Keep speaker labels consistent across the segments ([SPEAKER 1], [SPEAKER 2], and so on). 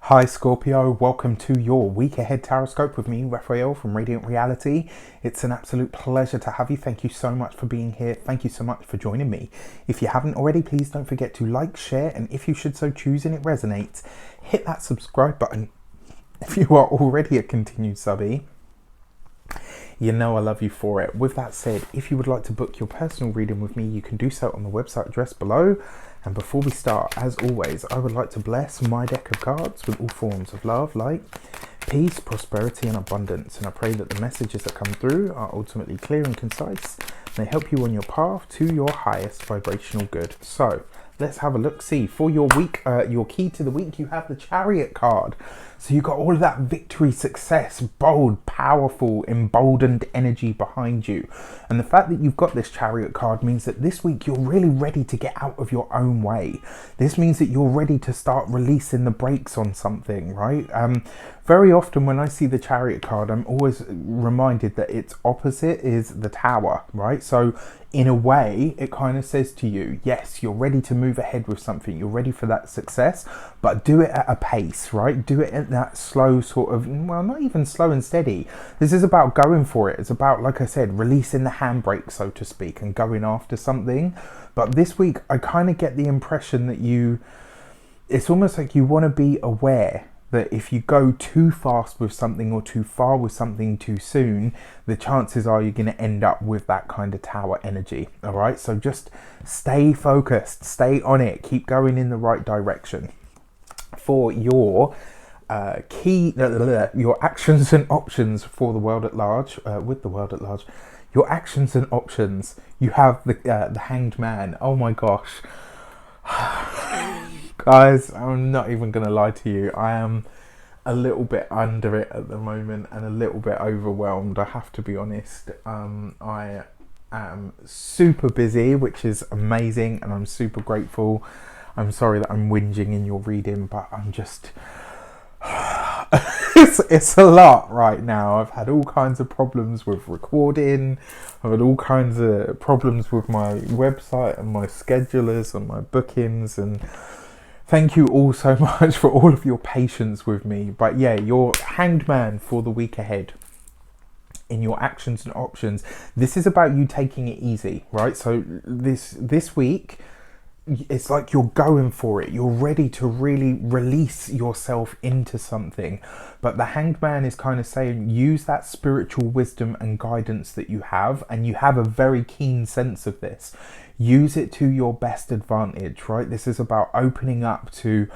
[SPEAKER 1] Hi Scorpio, welcome to your week ahead tarot scope with me, Raphael from Radiant Reality. It's an absolute pleasure to have you. Thank you so much for being here. Thank you so much for joining me. If you haven't already, please don't forget to like, share, and if you should so choose and it resonates, hit that subscribe button. If you are already a continued subby, you know I love you for it. With that said, if you would like to book your personal reading with me, you can do so on the website address below. And before we start, as always, I would like to bless my deck of cards with all forms of love, light, peace, prosperity, and abundance. And I pray that the messages that come through are ultimately clear and concise, and they help you on your path to your highest vibrational good. So let's have a look. See, for your week, your key to the week, you have the Chariot card. So you got all of that victory, success, bold, powerful, emboldened energy behind you. And the fact that you've got this Chariot card means that this week you're really ready to get out of your own way. This means that you're ready to start releasing the brakes on something, right? Very often when I see the Chariot card, I'm always reminded that its opposite is the Tower, right? So in a way, it kind of says to you, yes, you're ready to move ahead with something. You're ready for that success, but do it at a pace, right? Do it at that slow sort of, well, not even slow and steady. This is about going for it. It's about, like I said, releasing the handbrake, so to speak, and going after something. But this week, I kind of get the impression that it's almost like you want to be aware that if you go too fast with something or too far with something too soon, the chances are you're going to end up with that kind of Tower energy. All right, so just stay focused, stay on it, keep going in the right direction. For your your actions and options for the world at large, with the world at large, your actions and options, you have the Hanged Man. Oh my gosh. Guys, I'm not even going to lie to you. I am a little bit under it at the moment and a little bit overwhelmed, I have to be honest. I am super busy, which is amazing, and I'm super grateful. I'm sorry that I'm whinging in your reading, but I'm just... it's a lot right now. I've had all kinds of problems with recording. I've had all kinds of problems with my website and my schedulers and my bookings, and thank you all so much for all of your patience with me. But yeah, your Hanged Man for the week ahead in your actions and options. This is about you taking it easy, right? So this week, it's like you're going for it. You're ready to really release yourself into something. But the Hanged Man is kind of saying, use that spiritual wisdom and guidance that you have, and you have a very keen sense of this. Use it to your best advantage, right? This is about opening up to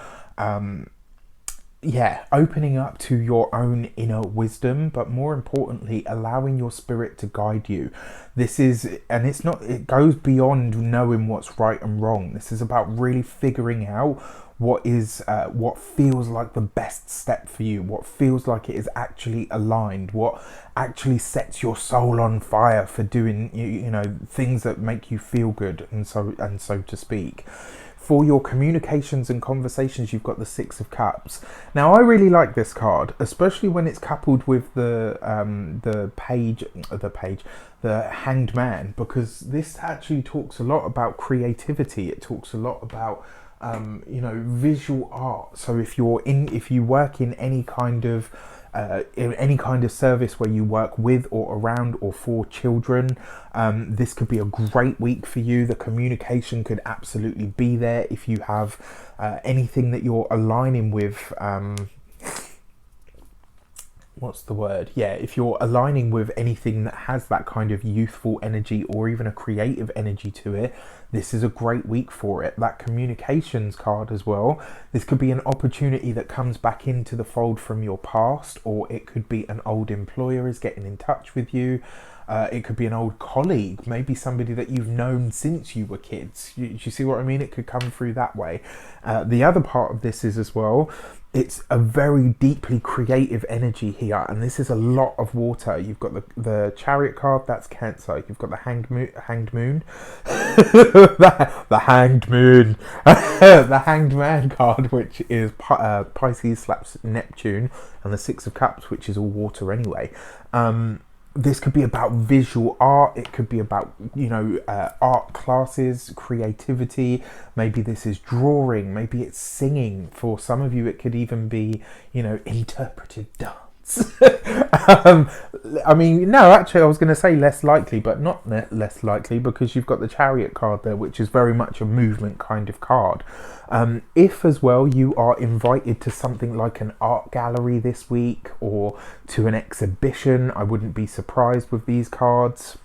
[SPEAKER 1] opening up to your own inner wisdom, but more importantly, allowing your spirit to guide you. It goes beyond knowing what's right and wrong. This is about really figuring out what feels like the best step for you, what feels like it is actually aligned, what actually sets your soul on fire for doing, things that make you feel good, and so to speak. For your communications and conversations, you've got the Six of Cups. Now, I really like this card, especially when it's coupled with the Hanged Man, because this actually talks a lot about creativity. It talks a lot about visual art. So if you work in any kind of service where you work with or around or for children, this could be a great week for you. The communication could absolutely be there. If you have anything that you're aligning with, if you're aligning with anything that has that kind of youthful energy or even a creative energy to it, this is a great week for it. That communications card as well. This could be an opportunity that comes back into the fold from your past, or it could be an old employer is getting in touch with you. It could be an old colleague, maybe somebody that you've known since you were kids. You see what I mean? It could come through that way. The other part of this is as well, it's a very deeply creative energy here, and this is a lot of water. You've got the Chariot card, that's Cancer. You've got the Hanged Moon, the Hanged Moon, the Hanged Man card, which is Pisces slash Neptune, and the Six of Cups, which is all water anyway. This could be about visual art. It could be about, art classes, creativity. Maybe this is drawing. Maybe it's singing. For some of you, it could even be, interpretive dance. No, actually, I was going to say less likely, but not less likely, because you've got the Chariot card there, which is very much a movement kind of card. If as well you are invited to something like an art gallery this week or to an exhibition, I wouldn't be surprised with these cards.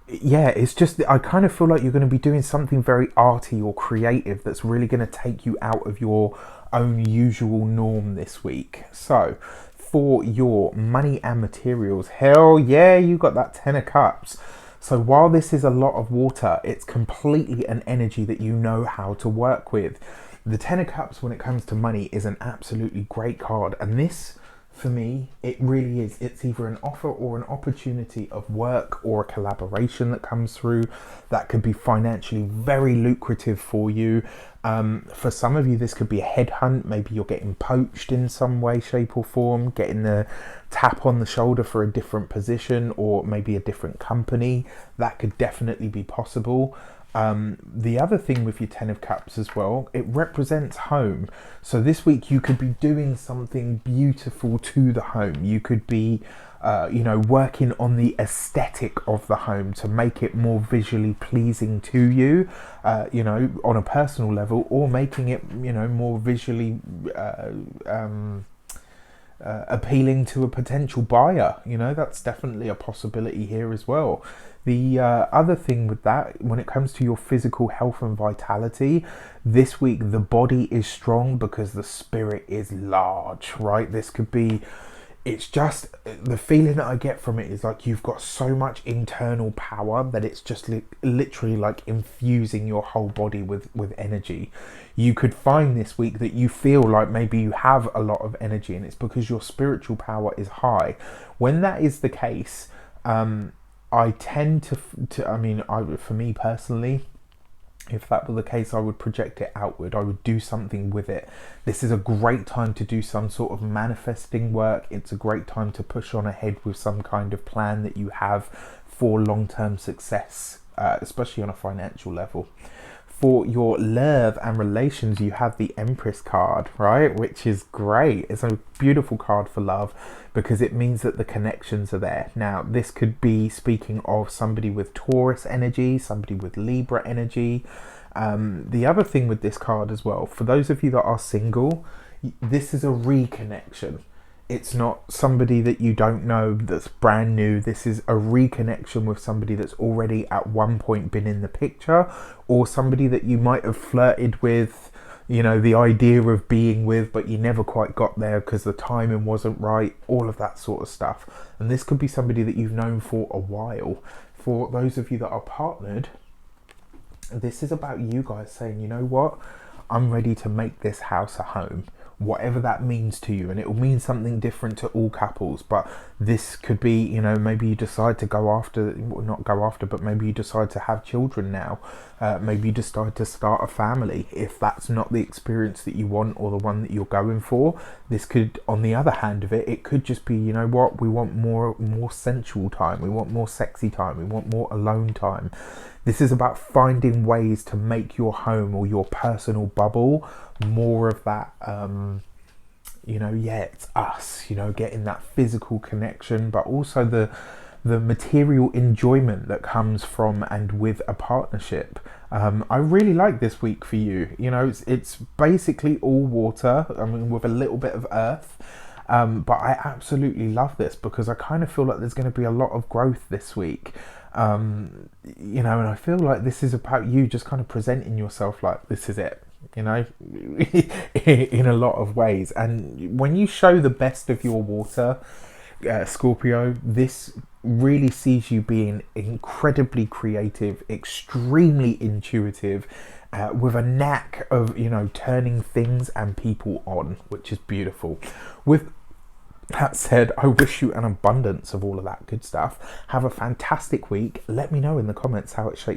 [SPEAKER 1] It's just, I kind of feel like you're going to be doing something very arty or creative that's really going to take you out of your own usual norm this week. So for your money and materials, hell yeah, you got that 10 of Cups. So while this is a lot of water, it's completely an energy that you know how to work with. The 10 of Cups, when it comes to money, is an absolutely great card. And this, for me, it really is. It's either an offer or an opportunity of work or a collaboration that comes through that could be financially very lucrative for you. For some of you, this could be a headhunt. Maybe you're getting poached in some way, shape or form, getting the tap on the shoulder for a different position or maybe a different company. That could definitely be possible. The other thing with your 10 of Cups as well, it represents home. So this week you could be doing something beautiful to the home. You could be, working on the aesthetic of the home to make it more visually pleasing to you, on a personal level, or making it, more visually appealing to a potential buyer. That's definitely a possibility here as well. The other thing with that, when it comes to your physical health and vitality, this week the body is strong because the spirit is large, right? This could be, it's just, the feeling that I get from it is like you've got so much internal power that it's just literally like infusing your whole body with energy. You could find this week that you feel like maybe you have a lot of energy, and it's because your spiritual power is high. When that is the case, I tend for me personally, if that were the case, I would project it outward. I would do something with it. This is a great time to do some sort of manifesting work. It's a great time to push on ahead with some kind of plan that you have for long-term success, especially on a financial level. For your love and relations, you have the Empress card, right? Which is great. It's a beautiful card for love because it means that the connections are there. Now, this could be speaking of somebody with Taurus energy, somebody with Libra energy. The other thing with this card as well, for those of you that are single, this is a reconnection. It's not somebody that you don't know that's brand new. This is a reconnection with somebody that's already at one point been in the picture, or somebody that you might have flirted with, the idea of being with, but you never quite got there because the timing wasn't right, all of that sort of stuff. And this could be somebody that you've known for a while. For those of you that are partnered, this is about you guys saying, you know what, I'm ready to make this house a home. Whatever that means to you, and it will mean something different to all couples, but this could be, maybe you decide to but maybe you decide to have children now. Maybe you decide to start a family. If that's not the experience that you want or the one that you're going for, this could, on the other hand of it, it could just be, we want more sensual time, we want more sexy time, we want more alone time. This is about finding ways to make your home or your personal bubble more of that, it's us, getting that physical connection, but also the material enjoyment that comes from and with a partnership. I really like this week for you. It's basically all water, with a little bit of earth. But I absolutely love this because I kind of feel like there's going to be a lot of growth this week. And I feel like this is about you just kind of presenting yourself like this is it, in a lot of ways. And when you show the best of your water, Scorpio, this really sees you being incredibly creative, extremely intuitive, with a knack of, turning things and people on, which is beautiful. With that said, I wish you an abundance of all of that good stuff. Have a fantastic week. Let me know in the comments how it shaped